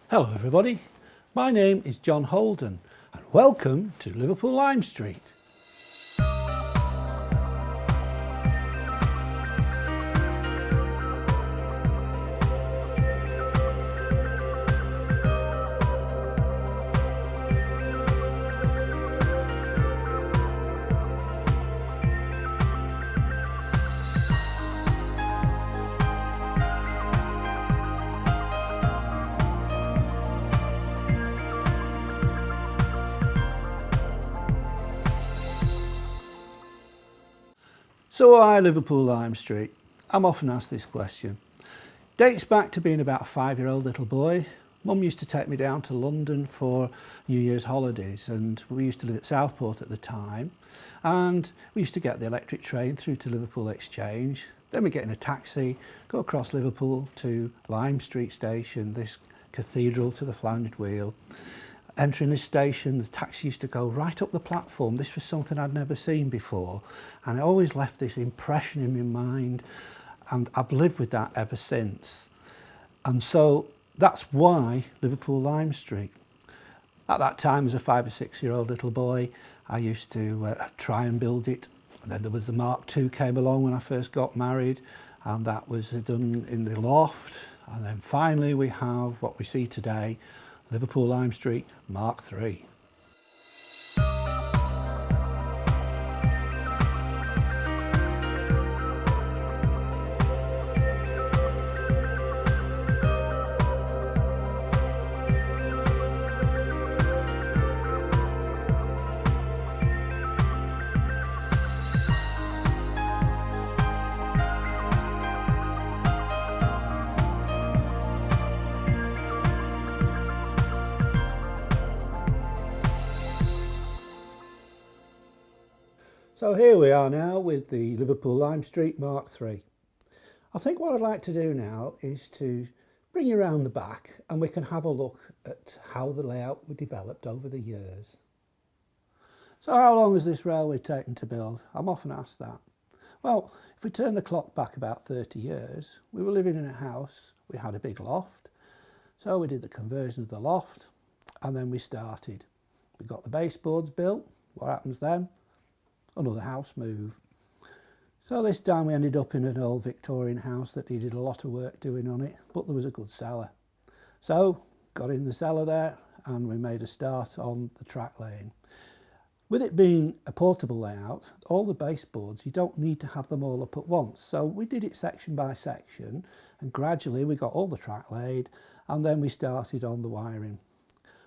Hello everybody, my name is John Holden and welcome to Liverpool Lime Street. So why Liverpool Lime Street? I'm often asked this question. Dates back to being about a 5-year-old little boy. Mum used to take me down to London for New Year's holidays, and we used to live at Southport at the time, and we used to get the electric train through to Liverpool Exchange. Then we get in a taxi, go across Liverpool to Lime Street station, this cathedral to the flanged wheel. Entering this station, the taxi used to go right up the platform. This was something I'd never seen before, and it always left this impression in my mind, and I've lived with that ever since. And so that's why Liverpool Lime Street. At that time, as a 5 or 6-year-old little boy, I used to try and build it. And then there was the Mark II came along when I first got married, and that was done in the loft. And then finally we have what we see today, Liverpool Lime Street Mark III. So here we are now with the Liverpool Lime Street Mark III. I think what I'd like to do now is to bring you around the back and we can have a look at how the layout was developed over the years. So how long has this railway taken to build? I'm often asked that. Well, if we turn the clock back about 30 years, we were living in a house, we had a big loft, so we did the conversion of the loft and then we started. We got the baseboards built. What happens then? Another house move. So this time we ended up in an old Victorian house that needed a lot of work doing on it, but there was a good cellar. So got in the cellar there and we made a start on the track laying. With it being a portable layout, all the baseboards, you don't need to have them all up at once. So we did it section by section and gradually we got all the track laid and then we started on the wiring.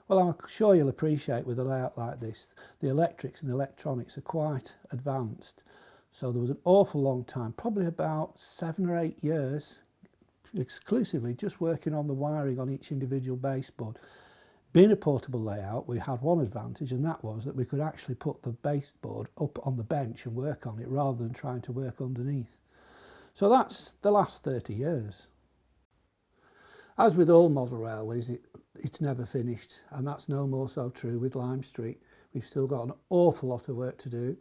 Well, I'm sure you'll appreciate with a layout like this, the electrics and the electronics are quite advanced. So there was an awful long time, probably about 7 or 8 years, exclusively just working on the wiring on each individual baseboard. Being a portable layout, we had one advantage, and that was that we could actually put the baseboard up on the bench and work on it rather than trying to work underneath. So that's the last 30 years. As with all model railways, it's never finished, and that's no more so true with Lime Street. We've still got an awful lot of work to do.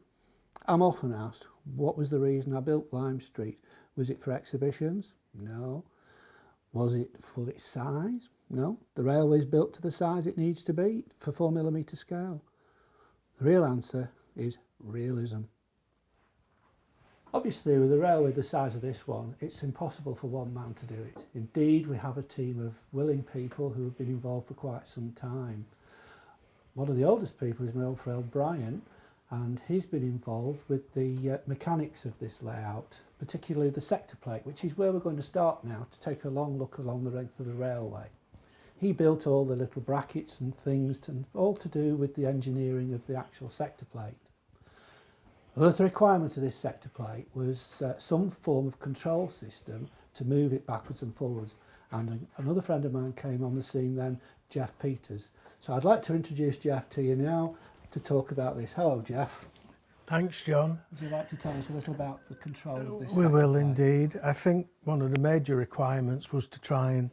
I'm often asked, what was the reason I built Lime Street? Was it for exhibitions? No. Was it for its size? No. The railway's built to the size it needs to be for 4mm scale. The real answer is realism. Obviously, with a railway the size of this one, it's impossible for one man to do it. Indeed, we have a team of willing people who have been involved for quite some time. One of the oldest people is my old friend Brian, and he's been involved with the mechanics of this layout, particularly the sector plate, which is where we're going to start now to take a long look along the length of the railway. He built all the little brackets and things, and all to do with the engineering of the actual sector plate. The requirement of this sector plate was some form of control system to move it backwards and forwards. And another friend of mine came on the scene then, Jeff Peters. So I'd like to introduce Jeff to you now to talk about this. Hello, Jeff. Thanks, John. Would you like to tell us a little about the control of this? We will indeed. I think one of the major requirements was to try and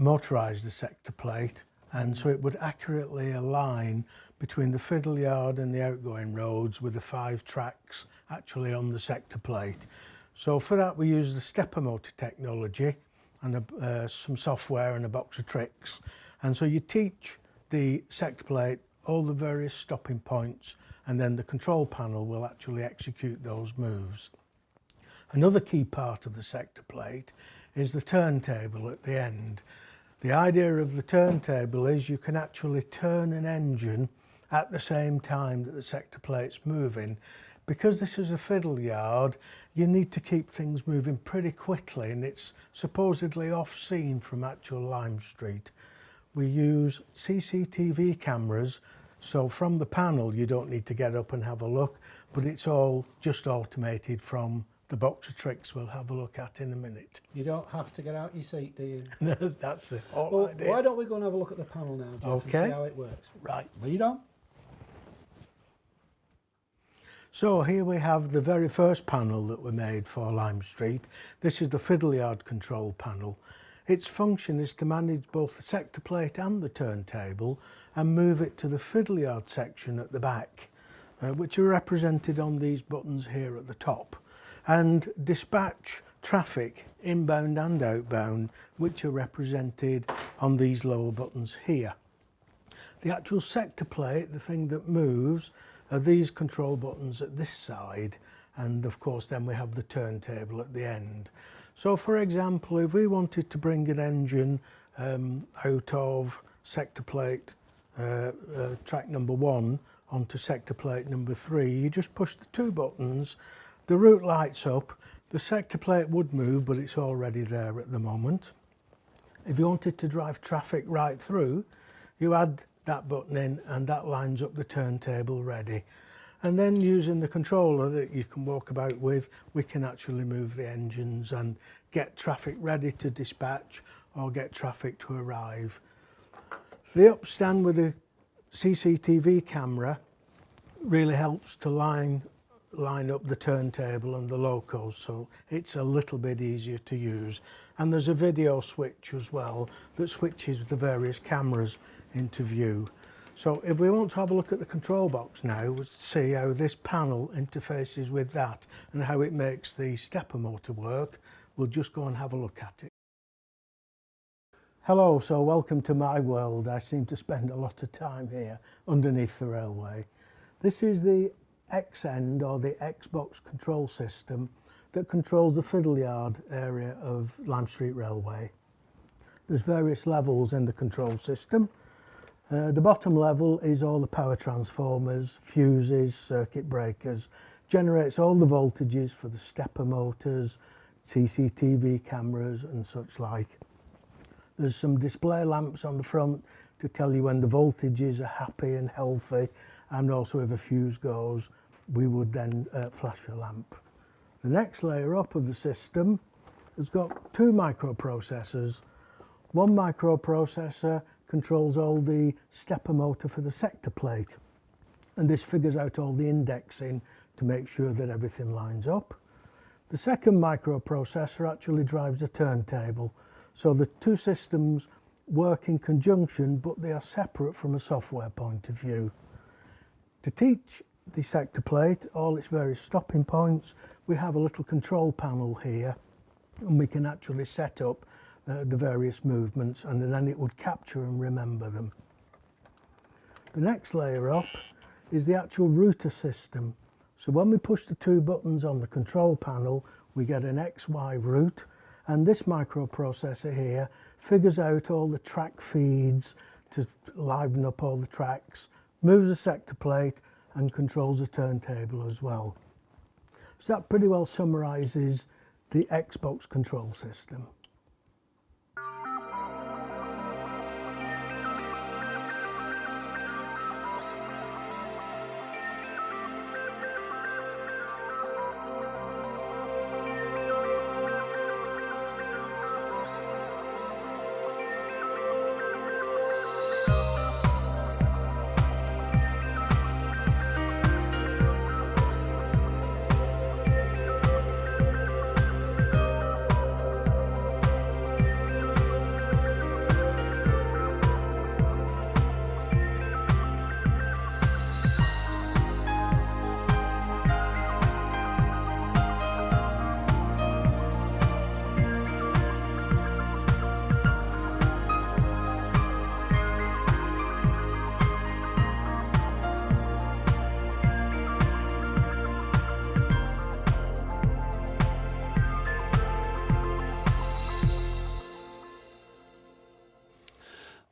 motorise the sector plate, and so it would accurately align between the Fiddle yard and the outgoing roads with the 5 tracks actually on the sector plate. So for that we used the stepper motor technology and some software and a box of tricks, And so you teach the sector plate all the various stopping points, and then the control panel will actually execute those moves. Another key part of the sector plate is the turntable at the end. The idea of the turntable is you can actually turn an engine at the same time that the sector plate's moving. Because this is a fiddle yard, you need to keep things moving pretty quickly, and it's supposedly off scene from actual Lime Street. We use CCTV cameras, so from the panel you don't need to get up and have a look, but it's all just automated from the box of tricks we'll have a look at in a minute. You don't have to get out your seat, do you? That's the whole idea. Why don't we go and have a look at the panel now, Jeff, and see how it works? Right. Lead on. So here we have the very first panel that we made for Lime Street. This is the fiddle yard control panel. Its function is to manage both the sector plate and the turntable and move it to the fiddle yard section at the back, which are represented on these buttons here at the top, and dispatch traffic inbound and outbound, which are represented on these lower buttons here. The actual sector plate, the thing that moves, are these control buttons at this side, and of course then we have the turntable at the end. So for example, if we wanted to bring an engine out of sector plate track number 1 onto sector plate number 3, you just push the 2 buttons, the route lights up, the sector plate would move, but it's already there at the moment. If you wanted to drive traffic right through, you add that button in and that lines up the turntable ready. And then using the controller that you can walk about with, we can actually move the engines and get traffic ready to dispatch or get traffic to arrive. The upstand with the CCTV camera really helps to line up the turntable and the locos, so it's a little bit easier to use. And there's a video switch as well that switches the various cameras into view. So if we want to have a look at the control box now, we'll see how this panel interfaces with that and how it makes the stepper motor work. We'll just go and have a look at it. Hello, so welcome to my world. I seem to spend a lot of time here underneath the railway. This is the X-end or the Xbox control system that controls the fiddle yard area of Lime Street Railway. There's various levels in the control system. The bottom level is all the power transformers, fuses, circuit breakers, generates all the voltages for the stepper motors, CCTV cameras and such like. There's some display lamps on the front to tell you when the voltages are happy and healthy, and also if a fuse goes, we would then flash a lamp. The next layer up of the system has got 2 microprocessors. One microprocessor controls all the stepper motor for the sector plate, and this figures out all the indexing to make sure that everything lines up. The second microprocessor actually drives the turntable, so the 2 systems work in conjunction, but they are separate from a software point of view. To teach the sector plate all its various stopping points, we have a little control panel here, and we can actually set up the various movements, and then it would capture and remember them. The next layer up is the actual router system. So when we push the 2 buttons on the control panel, we get an XY route, and this microprocessor here figures out all the track feeds to liven up all the tracks, moves the sector plate and controls the turntable as well. So that pretty well summarises the Xbox control system.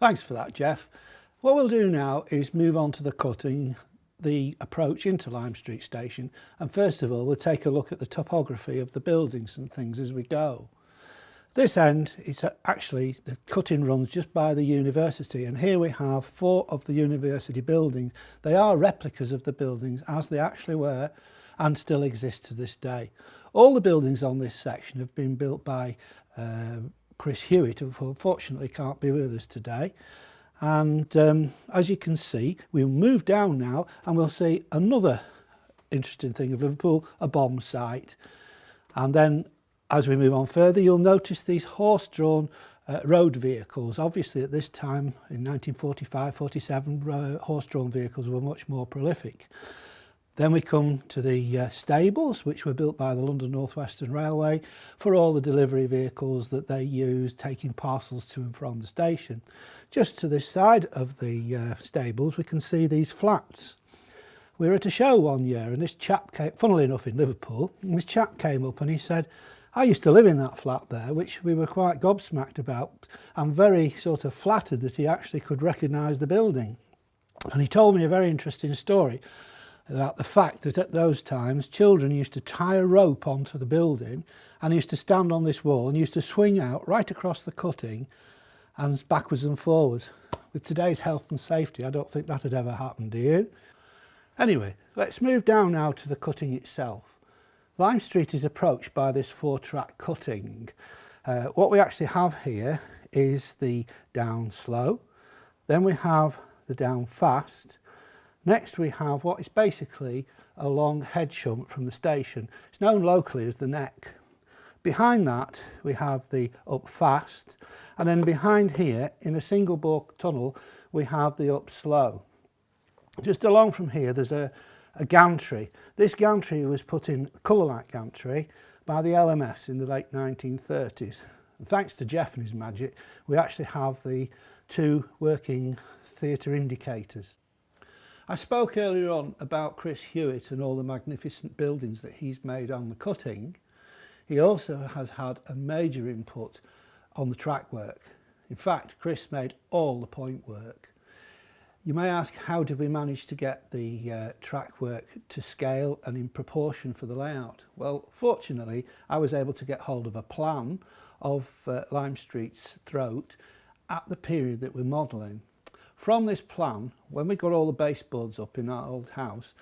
Thanks for that, Jeff. What we'll do now is move on to the cutting, the approach into Lime Street Station, and first of all we'll take a look at the topography of the buildings and things as we go. This end is actually, the cutting runs just by the university, and here we have 4 of the university buildings. They are replicas of the buildings as they actually were and still exist to this day. All the buildings on this section have been built by Chris Hewitt, who unfortunately can't be with us today. And as you can see, we'll move down now and we'll see another interesting thing of Liverpool, a bomb site. And then as we move on further, you'll notice these horse-drawn road vehicles. Obviously at this time in 1945-47, horse-drawn vehicles were much more prolific. Then we come to the stables, which were built by the London North Western Railway for all the delivery vehicles that they used, taking parcels to and from the station. Just to this side of the stables, we can see these flats. We were at a show one year, and this chap came, funnily enough in Liverpool, and this chap came up and he said, I used to live in that flat there, which we were quite gobsmacked about and very sort of flattered that he actually could recognise the building. And he told me a very interesting story about the fact that at those times children used to tie a rope onto the building and used to stand on this wall and used to swing out right across the cutting and backwards and forwards. With today's health and safety, I don't think that had ever happened, do you? Anyway, let's move down now to the cutting itself. Lime Street is approached by this 4-track cutting. What we actually have here is the down slow, then we have the down fast. Next we have what is basically a long head shunt from the station. It's known locally as the neck. Behind that we have the up fast, and then behind here in a single bore tunnel we have the up slow. Just along from here there's a gantry. This gantry was put in, colour light gantry, by the LMS in the late 1930s. And thanks to Jeff and his magic, we actually have the 2 working theatre indicators. I spoke earlier on about Chris Hewitt and all the magnificent buildings that he's made on the cutting. He also has had a major input on the track work. In fact, Chris made all the point work. You may ask, how did we manage to get the track work to scale and in proportion for the layout? Well, fortunately, I was able to get hold of a plan of Lime Street's throat at the period that we're modelling. From this plan, when we got all the baseboards up in our old house,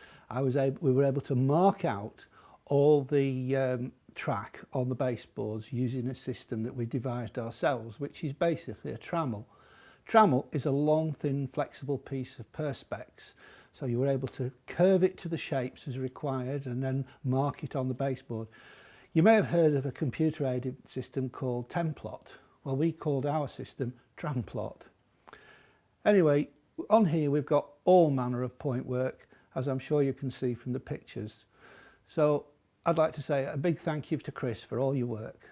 we were able to mark out all the track on the baseboards using a system that we devised ourselves, which is basically a trammel. Trammel is a long, thin, flexible piece of perspex, so you were able to curve it to the shapes as required and then mark it on the baseboard. You may have heard of a computer-aided system called Templot. Well, we called our system Tramplot. Anyway, on here we've got all manner of point work, as I'm sure you can see from the pictures. So I'd like to say a big thank you to Chris for all your work.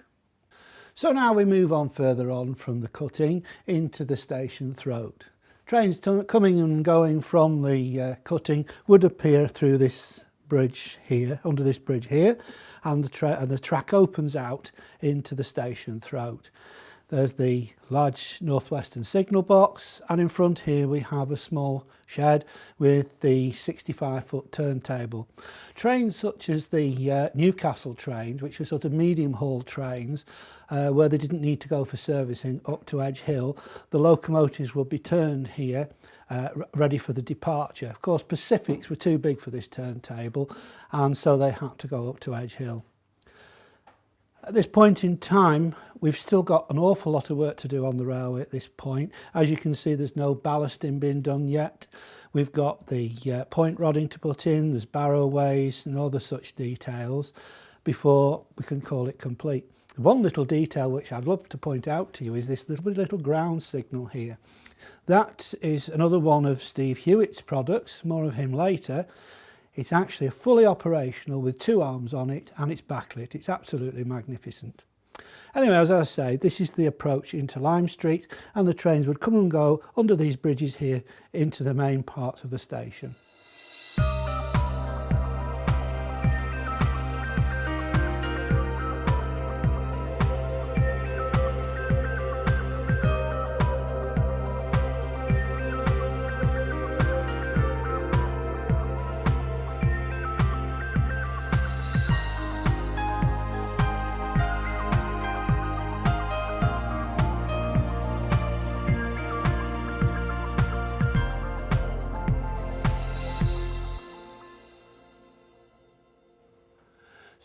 So now we move on further on from the cutting into the station throat. Trains coming and going from the cutting would appear through this bridge here, under this bridge here, and the track opens out into the station throat. There's the large northwestern signal box, and in front here we have a small shed with the 65-foot turntable. Trains such as the Newcastle trains, which are sort of medium haul trains, where they didn't need to go for servicing up to Edge Hill, the locomotives would be turned here, ready for the departure. Of course, Pacifics were too big for this turntable, and so they had to go up to Edge Hill. At this point in time, we've still got an awful lot of work to do on the railway at this point. As you can see, there's no ballasting being done yet. We've got the point rodding to put in, there's barrowways and other such details before we can call it complete. One little detail which I'd love to point out to you is this little ground signal here. That is another one of Steve Hewitt's products, more of him later. It's actually fully operational with 2 arms on it, and it's backlit. It's absolutely magnificent. Anyway, as I say, this is the approach into Lime Street, and the trains would come and go under these bridges here into the main parts of the station.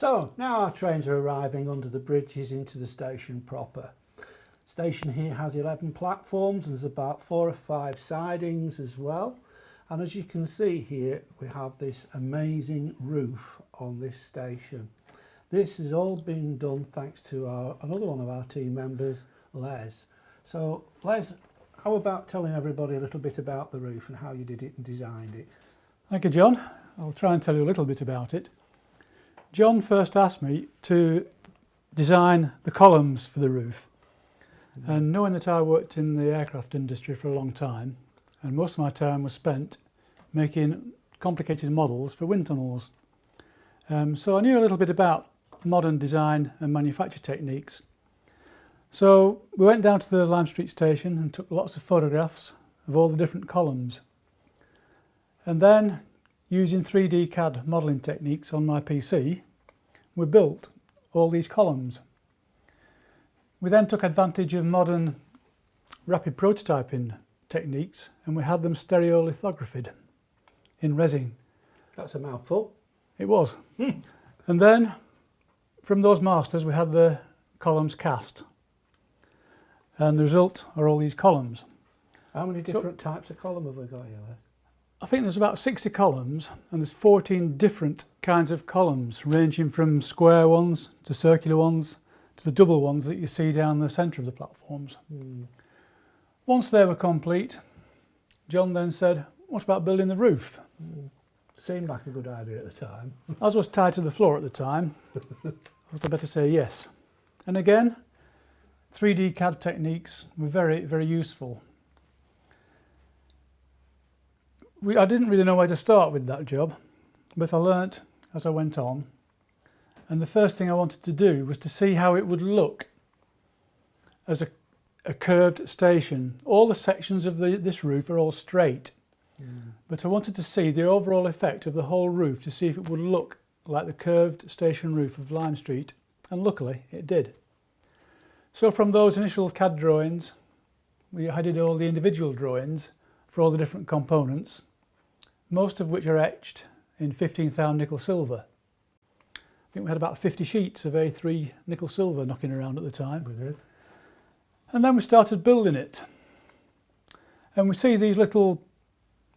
So now our trains are arriving under the bridges into the station proper. Station here has 11 platforms and there's about 4 or 5 sidings as well. And as you can see here, we have this amazing roof on this station. This has all been done thanks to another one of our team members, Les. So Les, how about telling everybody a little bit about the roof and how you did it and designed it? Thank you, John. I'll try and tell you a little bit about it. John first asked me to design the columns for the roof. And knowing that I worked in the aircraft industry for a long time, and most of my time was spent making complicated models for wind tunnels. So I knew a little bit about modern design and manufacture techniques. So we went down to the Lime Street station and took lots of photographs of all the different columns. And then, using 3D CAD modelling techniques on my PC, we built all these columns. We then took advantage of modern rapid prototyping techniques and we had them stereolithographed in resin. That's a mouthful. It was. And then from those masters we had the columns cast. And the result are all these columns. How many different types of column have we got here, Les? I think there's about 60 columns and there's 14 different kinds of columns ranging from square ones to circular ones to the double ones that you see down the centre of the platforms. Once they were complete, John then said, what about building the roof? Seemed like a good idea at the time. As was tied to the floor at the time, I thought I'd better say yes. And again, 3D CAD techniques were very, very useful. I didn't really know where to start with that job, but I learnt as I went on. And the first thing I wanted to do was to see how it would look as a curved station. All the sections of this roof are all straight, but I wanted to see the overall effect of the whole roof to see if it would look like the curved station roof of Lime Street, and luckily it did. So from those initial CAD drawings, I did all the individual drawings for all the different components, most of which are etched in 15,000 nickel silver. I think we had about 50 sheets of A3 nickel silver knocking around at the time. We did. And then we started building it. And we see these little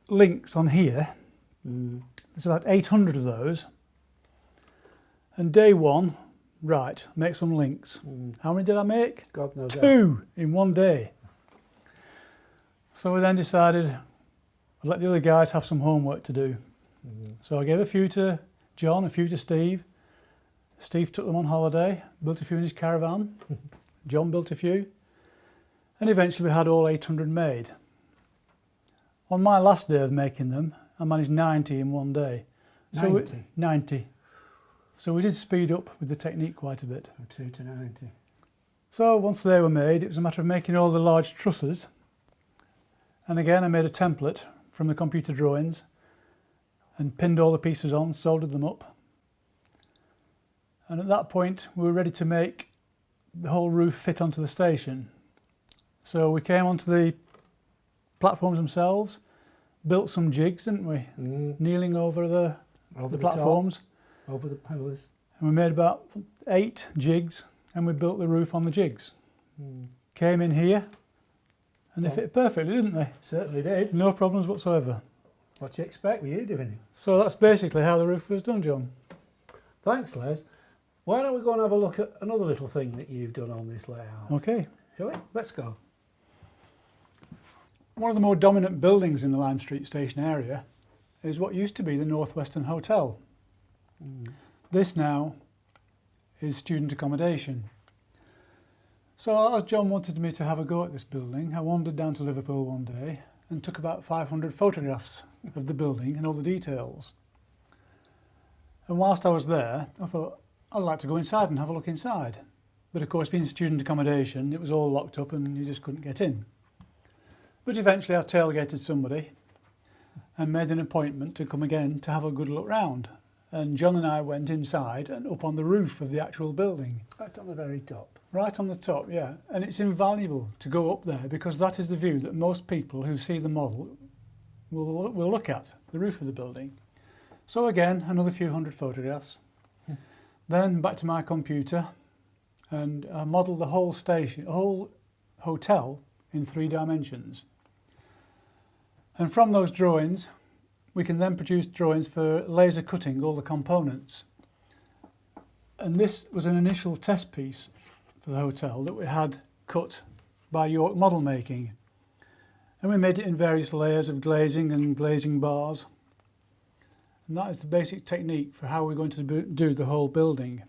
links on here. There's about 800 of those. And day one, right, make some links. How many did I make? God knows. 2 in one day. So we then decided I'd let the other guys have some homework to do. So I gave a few to John, a few to Steve. Steve took them on holiday, built a few in his caravan. John built a few. And eventually we had all 800 made. On my last day of making them, I managed 90 in one day. 90? 90. So we did speed up with the technique quite a bit. 2 to 90. So once they were made, it was a matter of making all the large trusses. And again, I made a template from the computer drawings and pinned all the pieces on, soldered them up. And at that point, we were ready to make the whole roof fit onto the station. So we came onto the platforms themselves, built some jigs, didn't we? Kneeling over the platforms. Top, over the pillars. And we made about 8 jigs and we built the roof on the jigs. Came in here and they fit perfectly, didn't they? Certainly did. No problems whatsoever. What do you expect with you doing it? So that's basically how the roof was done, John. Thanks, Les. Why don't we go and have a look at another little thing that you've done on this layout? Okay. Shall we? Let's go. One of the more dominant buildings in the Lime Street station area is what used to be the Northwestern Hotel. This now is student accommodation. So as John wanted me to have a go at this building, I wandered down to Liverpool one day and took about 500 photographs of the building and all the details. And whilst I was there, I thought, I'd like to go inside and have a look inside. But of course, being student accommodation, it was all locked up and you just couldn't get in. But eventually I tailgated somebody and made an appointment to come again to have a good look round. And John and I went inside and up on the roof of the actual building. Right on the very top. Right on the top, yeah. And it's invaluable to go up there because that is the view that most people who see the model will look at, the roof of the building. So again, another few hundred photographs. Then back to my computer, and I modelled the whole station, whole hotel in 3 dimensions. And from those drawings, we can then produce drawings for laser cutting all the components. And this was an initial test piece for the hotel that we had cut by York Model Making. And we made it in various layers of glazing and glazing bars. And that is the basic technique for how we're going to do the whole building.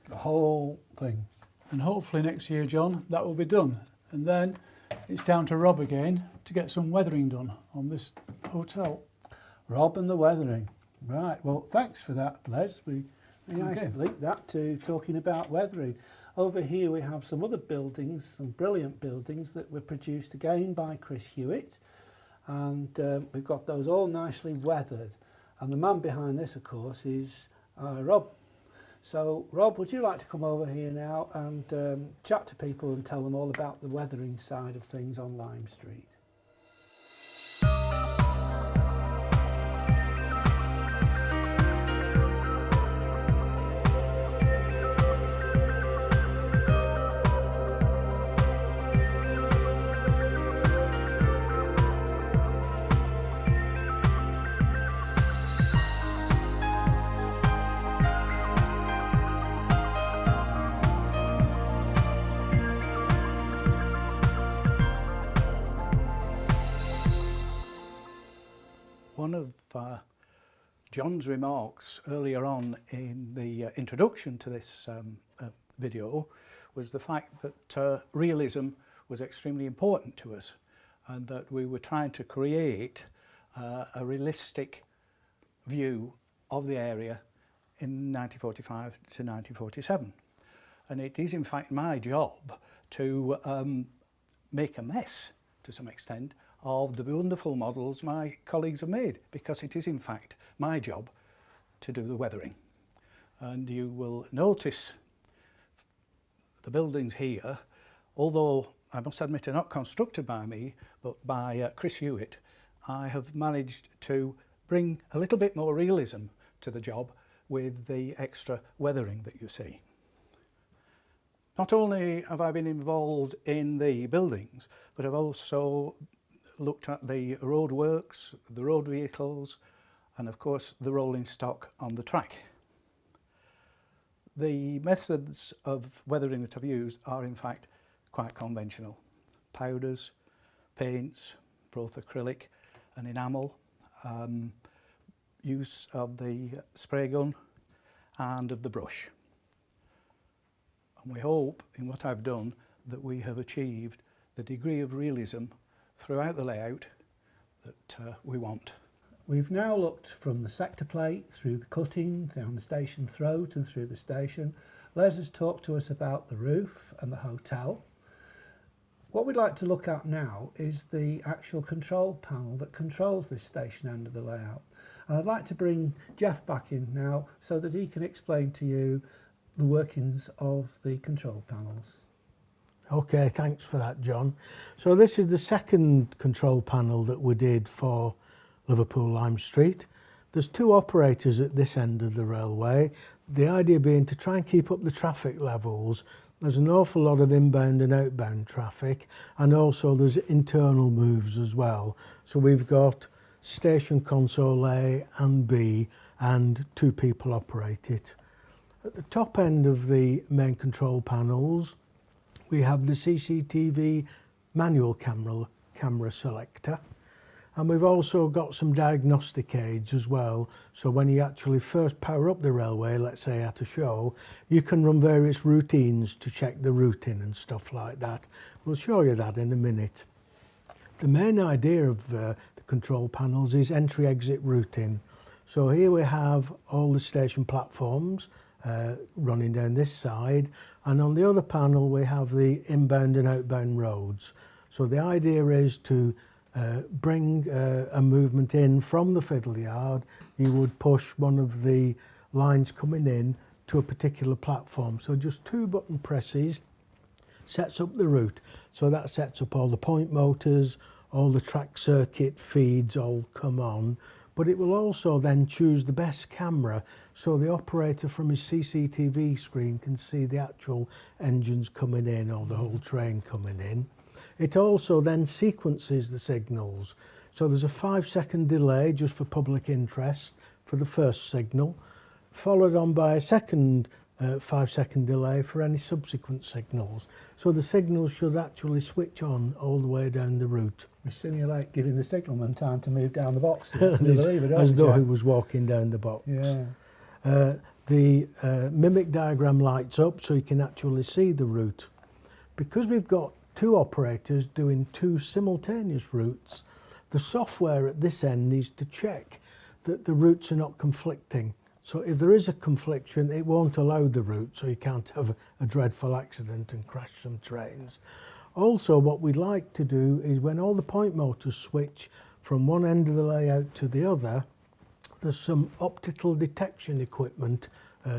The whole thing. And hopefully next year, John, that will be done. And then it's down to Rob again to get some weathering done on this hotel. Rob and the weathering. Right, well, thanks for that, Les. We nice to link that to talking about weathering. Over here we have some other buildings, some brilliant buildings that were produced again by Chris Hewitt. And we've got those all nicely weathered. And the man behind this, of course, is Rob. So, Rob, would you like to come over here now and chat to people and tell them all about the weathering side of things on Lime Street? One of John's remarks earlier on in the introduction to this video was the fact that realism was extremely important to us, and that we were trying to create a realistic view of the area in 1945 to 1947. And it is in fact my job to make a mess, to some extent, of the wonderful models my colleagues have made, because it is in fact my job to do the weathering. And you will notice the buildings here, although I must admit are not constructed by me but by Chris Hewitt, I have managed to bring a little bit more realism to the job with the extra weathering that you see. Not only have I been involved in the buildings, but I've also looked at the road works, the road vehicles, and of course the rolling stock on the track. The methods of weathering that I've used are in fact quite conventional. Powders, paints, both acrylic and enamel, use of the spray gun and of the brush. And we hope in what I've done that we have achieved the degree of realism throughout the layout that we want. We've now looked from the sector plate, through the cutting, down the station throat and through the station. Les has talked to us about the roof and the hotel. What we'd like to look at now is the actual control panel that controls this station end of the layout. And I'd like to bring Jeff back in now so that he can explain to you the workings of the control panels. Okay, thanks for that, John. So this is the second control panel that we did for Liverpool Lime Street. There's 2 operators at this end of the railway. The idea being to try and keep up the traffic levels. There's an awful lot of inbound and outbound traffic, and also there's internal moves as well. So we've got station console A and B, and 2 people operate it. At the top end of the main control panels, we have the CCTV manual camera selector, and we've also got some diagnostic aids as well. So when you actually first power up the railway, let's say at a show, you can run various routines to check the routing and stuff like that. We'll show you that in a minute. The main idea of the control panels is entry-exit routing. So here we have all the station platforms running down this side, and on the other panel we have the inbound and outbound roads. So the idea is to bring a movement in from the Fiddle yard. You would push one of the lines coming in to a particular platform. So just 2 button presses sets up the route. So that sets up all the point motors, all the track circuit feeds all come on. but it will also then choose the best camera, so the operator from his CCTV screen can see the actual engines coming in or the whole train coming in. It also then sequences the signals. So there's a 5-second delay just for public interest for the first signal, followed on by a second 5-second delay for any subsequent signals. So the signals should actually switch on all the way down the route. We simulate giving the signalman time to move down the box to the lever, don't As though we? he was walking down the box. Yeah. The mimic diagram lights up so you can actually see the route. Because we've got two operators doing two simultaneous routes, the software at this end needs to check that the routes are not conflicting. So if there is a confliction, it won't allow the route, so you can't have a dreadful accident and crash some trains. Also, what we'd like to do is when all the point motors switch from one end of the layout to the other, there's some optical detection equipment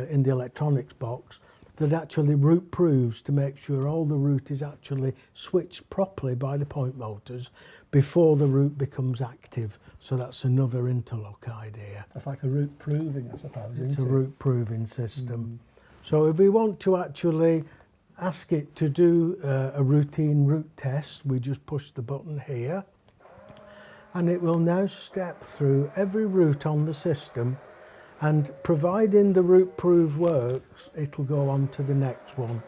in the electronics box that actually route proves to make sure all the route is actually switched properly by the point motors before the route becomes active. So that's another interlock idea. That's like a route proving, I suppose, It's isn't a it? route proving system. So if we want to actually ask it to do a routine route test, we just push the button here, and it will now step through every route on the system, and providing the route prove works, it'll go on to the next one.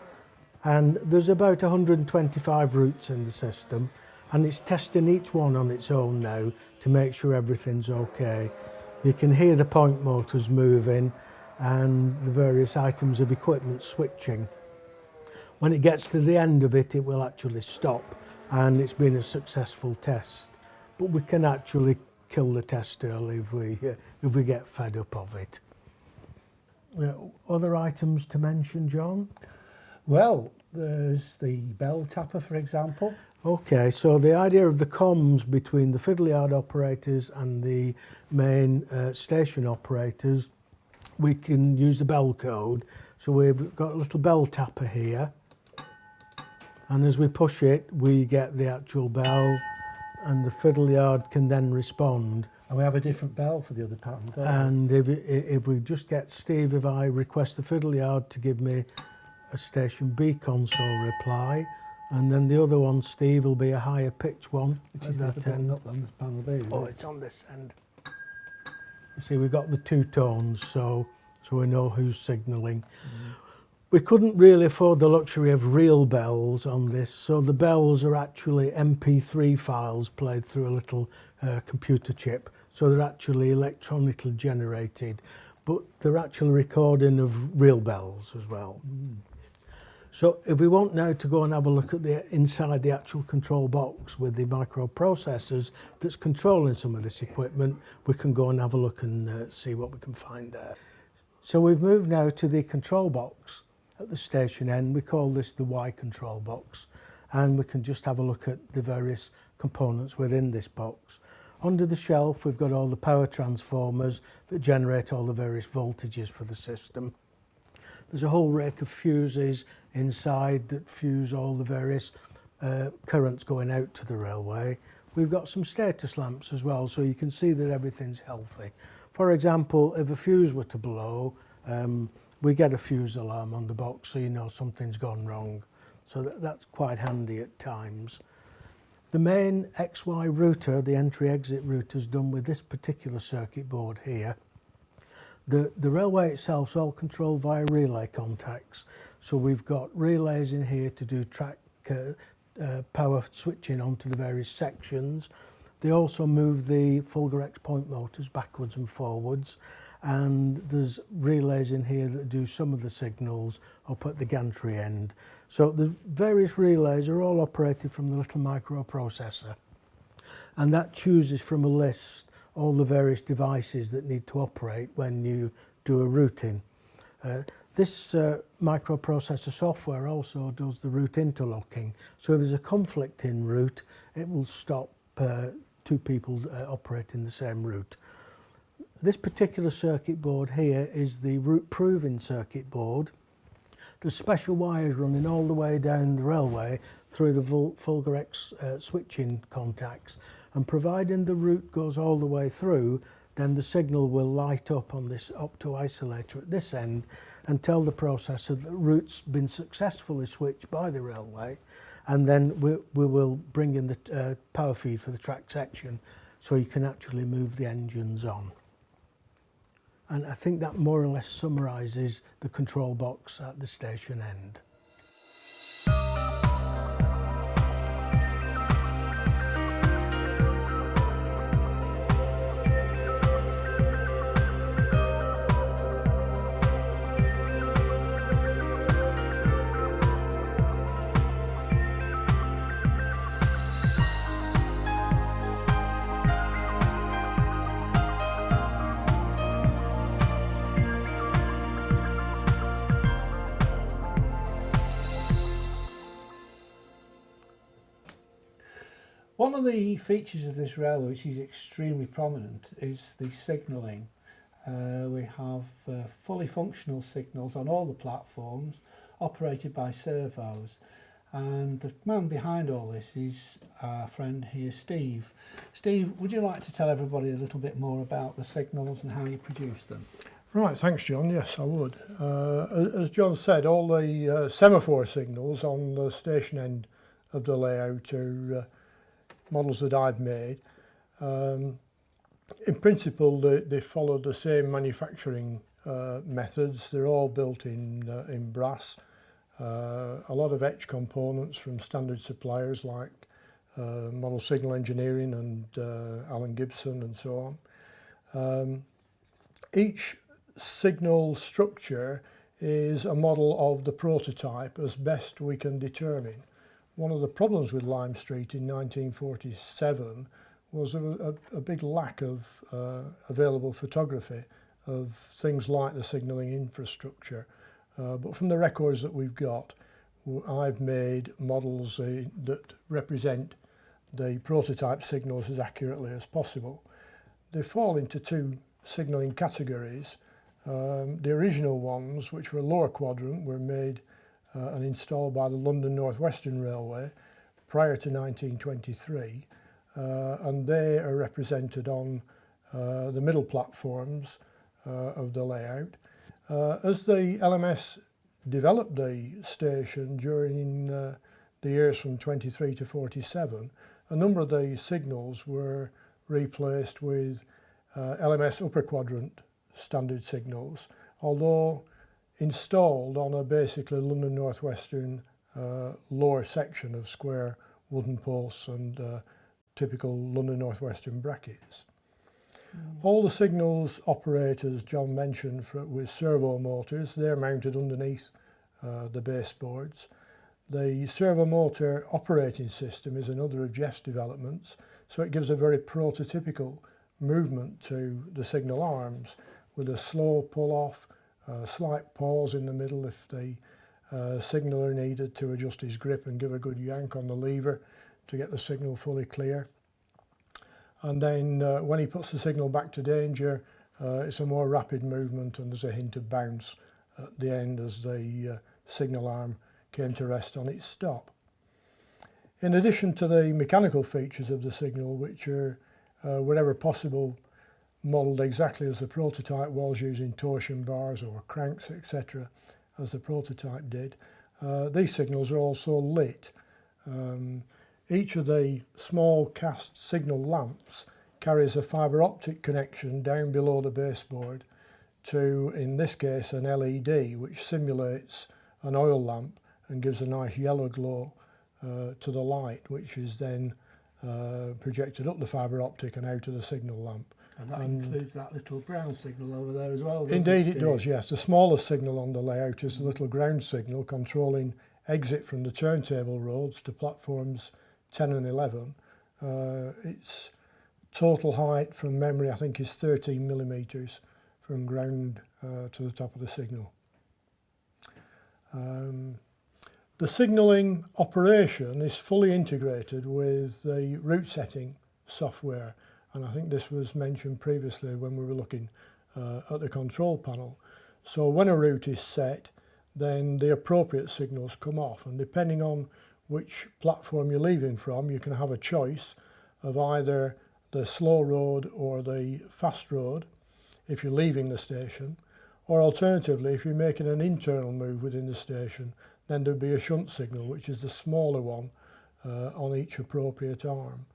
And there's about 125 routes in the system, and it's testing each one on its own now to make sure everything's okay. You can hear the point motors moving and the various items of equipment switching. When it gets to the end of it, it will actually stop, and it's been a successful test. But we can actually kill the test early if we get fed up of it. Other items to mention, John? Well, there's the bell tapper, for example. Okay, so the idea of the comms between the fiddle yard operators and the main station operators, we can use the bell code. So we've got a little bell tapper here, and as we push it, we get the actual bell, and the fiddle yard can then respond. And we have a different bell for the other pattern, don't we? And if we just get Steve, if I request the fiddle yard to give me a station B console reply, and then the other one, Steve, will be a higher pitch one, which is that end. Up on the panel B. Oh, it's on this end. You see, we've got the two tones, so we know who's signalling. We couldn't really afford the luxury of real bells on this, so the bells are actually MP3 files played through a little computer chip. So they're actually electronically generated, but they're actually recording of real bells as well. So if we want now to go and have a look at the inside the actual control box with the microprocessors that's controlling some of this equipment, we can go and have a look and see what we can find there. So we've moved now to the control box at the station end. We call this the Y control box, and we can just have a look at the various components within this box. Under the shelf, we've got all the power transformers that generate all the various voltages for the system. There's a whole rake of fuses inside that fuse all the various currents going out to the railway. We've got some status lamps as well, so you can see that everything's healthy. For example, if a fuse were to blow, we get a fuse alarm on the box, so you know something's gone wrong. So that's quite handy at times. The main XY router, the entry-exit router, is done with this particular circuit board here. The railway itself is all controlled via relay contacts. So we've got relays in here to do track power switching onto the various sections. They also move the Fulgurex point motors backwards and forwards. And there's relays in here that do some of the signals up at the gantry end. So the various relays are all operated from the little microprocessor, and that chooses from a list all the various devices that need to operate when you do a routing. This microprocessor software also does the route interlocking. So if there's a conflict in route, it will stop two people operating the same route. This particular circuit board here is the route proving circuit board. There's special wires running all the way down the railway through the Fulgurex switching contacts, and providing the route goes all the way through, then the signal will light up on this opto-isolator at this end and tell the processor that the route's been successfully switched by the railway, and then we will bring in the power feed for the track section so you can actually move the engines on. And I think that more or less summarises the control box at the station end. One of the features of this railway which is extremely prominent is the signalling. We have fully functional signals on all the platforms operated by servos, and the man behind all this is our friend here, Steve. Steve, would you like to tell everybody a little bit more about the signals and how you produce them? Right, thanks John, yes I would. As John said, all the semaphore signals on the station end of the layout are models that I've made. In principle they follow the same manufacturing methods. They're all built in brass. A lot of etch components from standard suppliers like Model Signal Engineering and Alan Gibson and so on. Each signal structure is a model of the prototype as best we can determine. One of the problems with Lime Street in 1947 was a big lack of available photography of things like the signalling infrastructure. But from the records that we've got, I've made models that represent the prototype signals as accurately as possible. They fall into two signalling categories. The original ones, which were lower quadrant, were made and installed by the London North Western Railway prior to 1923, and they are represented on the middle platforms of the layout. As the LMS developed the station during the years from 23 to 47, a number of the signals were replaced with LMS upper quadrant standard signals, although installed on a basically London North Western lower section of square wooden posts and typical London North Western brackets. All the signals operate, as John mentioned, with servo motors. They're mounted underneath the baseboards. The servo motor operating system is another of Jeff's developments, so it gives a very prototypical movement to the signal arms with a slow pull off, a slight pause in the middle if the signaller needed to adjust his grip and give a good yank on the lever to get the signal fully clear. And then when he puts the signal back to danger, it's a more rapid movement and there's a hint of bounce at the end as the signal arm came to rest on its stop. In addition to the mechanical features of the signal, which are wherever possible modelled exactly as the prototype was, using torsion bars or cranks, etc., as the prototype did, these signals are also lit. Each of the small cast signal lamps carries a fibre optic connection down below the baseboard to, in this case, an LED which simulates an oil lamp and gives a nice yellow glow to the light, which is then projected up the fibre optic and out of the signal lamp. And that includes that little ground signal over there as well. Indeed it does, yes. The smallest signal on the layout is the little ground signal controlling exit from the turntable roads to platforms 10 and 11. Its total height from memory I think is 13 millimetres from ground to the top of the signal. The signalling operation is fully integrated with the route setting software, and I think this was mentioned previously when we were looking at the control panel. So when a route is set, then the appropriate signals come off, and depending on which platform you're leaving from, you can have a choice of either the slow road or the fast road if you're leaving the station, or alternatively if you're making an internal move within the station, then there'd be a shunt signal, which is the smaller one on each appropriate arm.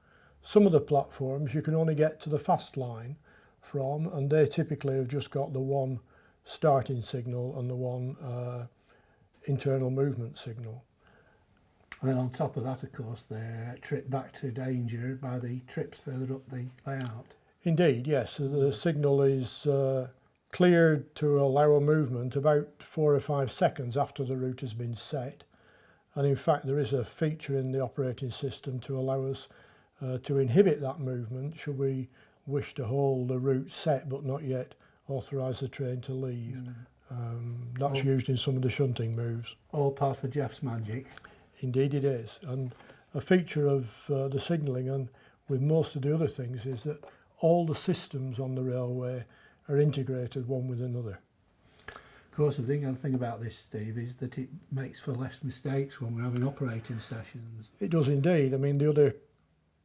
Some of the platforms you can only get to the fast line from, and they typically have just got the one starting signal and the one internal movement signal. And then on top of that, of course, they're tripped back to danger by the trips further up the layout. Indeed, yes. So the signal is cleared to allow a movement about 4 or 5 seconds after the route has been set. And in fact, there is a feature in the operating system to allow us to inhibit that movement should we wish to hold the route set but not yet authorise the train to leave. That's used in some of the shunting moves. All part of Jeff's magic. Indeed it is. And a feature of the signalling, and with most of the other things, is that all the systems on the railway are integrated one with another. Of course, the other thing about this, Steve, is that it makes for less mistakes when we're having operating sessions. It does indeed. I mean, the other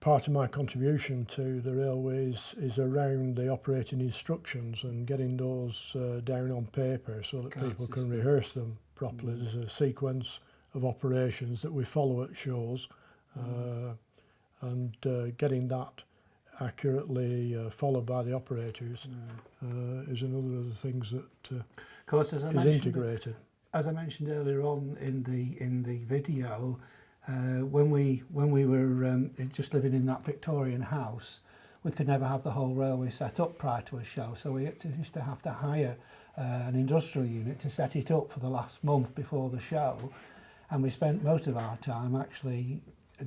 part of my contribution to the railways is around the operating instructions and getting those down on paper so that people can rehearse them properly. There's a sequence of operations that we follow at shows, and getting that accurately followed by the operators is another of the things that of course, as I is integrated. As I mentioned earlier on in the video, when we were just living in that Victorian house, we could never have the whole railway set up prior to a show, so we used to have to hire an industrial unit to set it up for the last month before the show, and we spent most of our time actually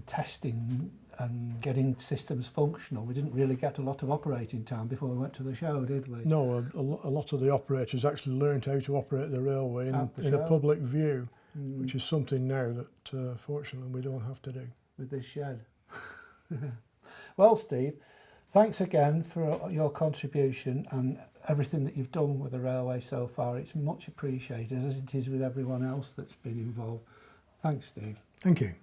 testing and getting systems functional. We didn't really get a lot of operating time before we went to the show, did we? No, a lot of the operators actually learned how to operate the railway in a public view, which is something now that fortunately we don't have to do. With this shed. Well, Steve, thanks again for your contribution and everything that you've done with the railway so far. It's much appreciated, as it is with everyone else that's been involved. Thanks, Steve. Thank you.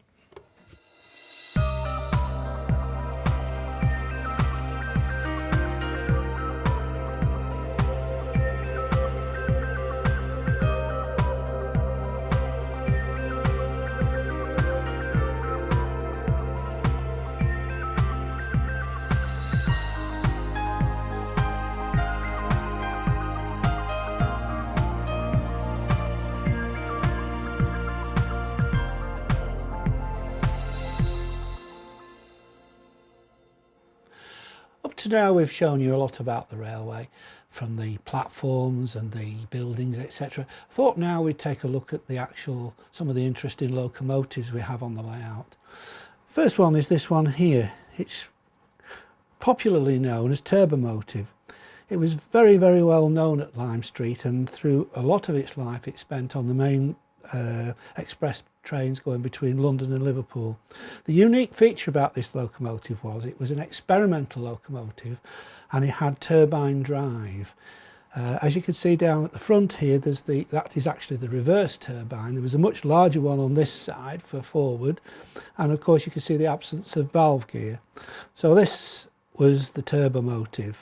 Up to now we've shown you a lot about the railway, from the platforms and the buildings, etc. I thought now we'd take a look at some of the interesting locomotives we have on the layout. First one is this one here. It's popularly known as Turbomotive. It was very, very well known at Lime Street, and through a lot of its life it spent on the main express trains going between London and Liverpool. The unique feature about this locomotive was it was an experimental locomotive and it had turbine drive. As you can see down at the front here, that is actually the reverse turbine. There was a much larger one on this side for forward, and of course you can see the absence of valve gear. So this was the Turbomotive.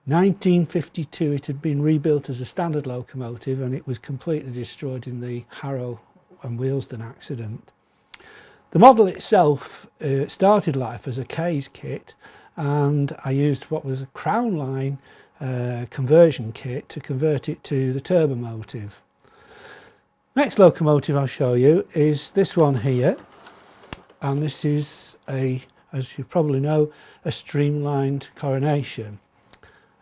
1952 it had been rebuilt as a standard locomotive, and it was completely destroyed in the Harrow and Wheelsden accident. The model itself started life as a K's kit, and I used what was a Crown Line conversion kit to convert it to the Turbomotive. Next locomotive I'll show you is this one here, and this is as you probably know, a streamlined Coronation.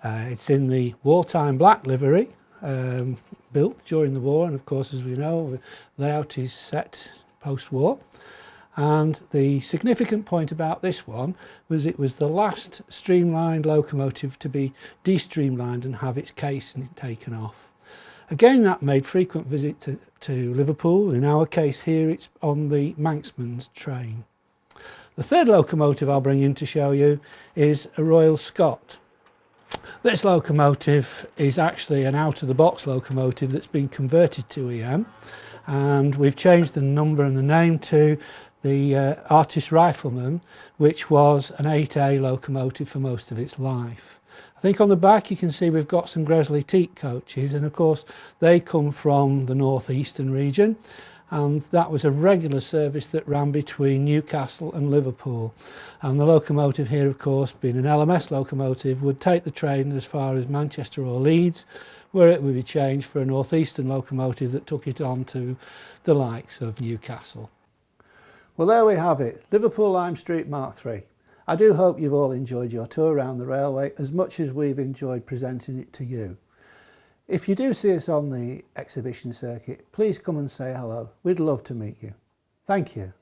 It's in the wartime black livery, built during the war, and of course, as we know, the layout is set post-war. And the significant point about this one was it was the last streamlined locomotive to be de-streamlined and have its casing taken off. Again, that made frequent visit to Liverpool. In our case here, it's on the Manxman's train. The third locomotive I'll bring in to show you is a Royal Scot. This locomotive is actually an out-of-the-box locomotive that's been converted to EM, and we've changed the number and the name to the Artist Rifleman, which was an 8A locomotive for most of its life. I think on the back you can see we've got some Gresley teak coaches, and of course they come from the northeastern region, and that was a regular service that ran between Newcastle and Liverpool. And the locomotive here, of course, being an LMS locomotive, would take the train as far as Manchester or Leeds, where it would be changed for a northeastern locomotive that took it on to the likes of Newcastle. Well, there we have it, Liverpool Lime Street Mark III. I do hope you've all enjoyed your tour around the railway as much as we've enjoyed presenting it to you. If you do see us on the exhibition circuit, please come and say hello. We'd love to meet you. Thank you.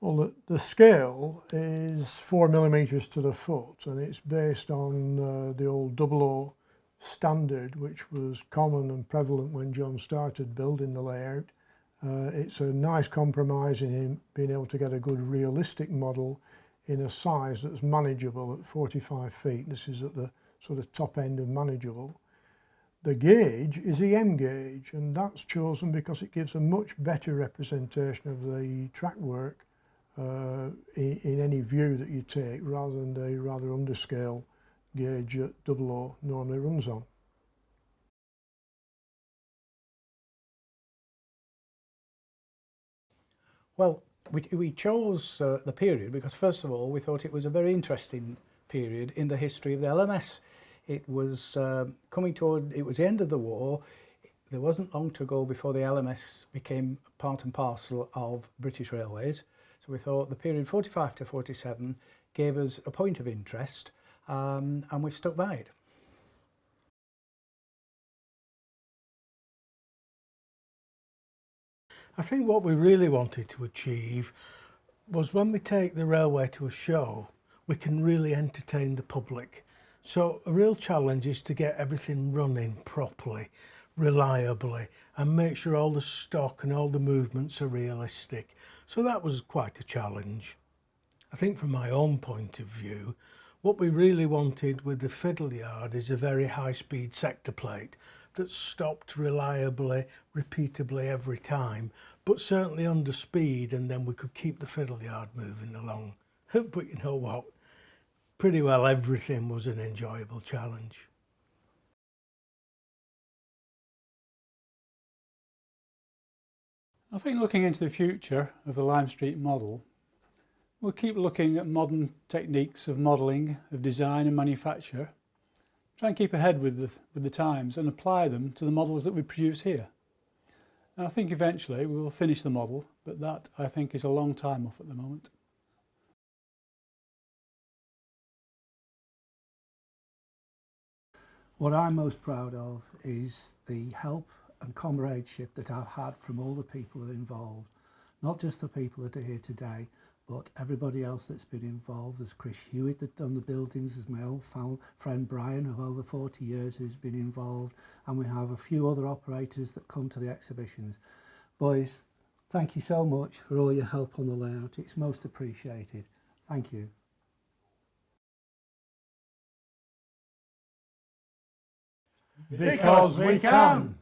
Well, the scale is 4mm to the foot, and it's based on the old 00 standard, which was common and prevalent when John started building the layout. It's a nice compromise in him being able to get a good realistic model in a size that's manageable at 45 feet. This is at the sort of top end of manageable. The gauge is the M gauge, and that's chosen because it gives a much better representation of the track work in any view that you take, rather than the rather underscale gauge that 00 normally runs on. Well, we chose the period because, first of all, we thought it was a very interesting period in the history of the LMS. It was coming toward, it was the end of the war. There wasn't long to go before the LMS became part and parcel of British Railways. So we thought the period 45 to 47 gave us a point of interest, and we've stuck by it. I think what we really wanted to achieve was when we take the railway to a show, we can really entertain the public. So a real challenge is to get everything running properly, reliably, and make sure all the stock and all the movements are realistic. So that was quite a challenge. I think from my own point of view, what we really wanted with the Fiddle yard is a very high-speed sector plate that stopped reliably, repeatably every time, but certainly under speed, and then we could keep the Fiddle yard moving along. But you know what? Pretty well everything was an enjoyable challenge. I think looking into the future of the Lime Street model, we'll keep looking at modern techniques of modelling, of design and manufacture, try and keep ahead with the times and apply them to the models that we produce here. And I think eventually we will finish the model, but that I think is a long time off at the moment. What I'm most proud of is the help and comradeship that I've had from all the people that are involved. Not just the people that are here today, but everybody else that's been involved. There's Chris Hewitt that's done the buildings, there's my old friend Brian of over 40 years who's been involved, and we have a few other operators that come to the exhibitions. Boys, thank you so much for all your help on the layout. It's most appreciated. Thank you. Because we can.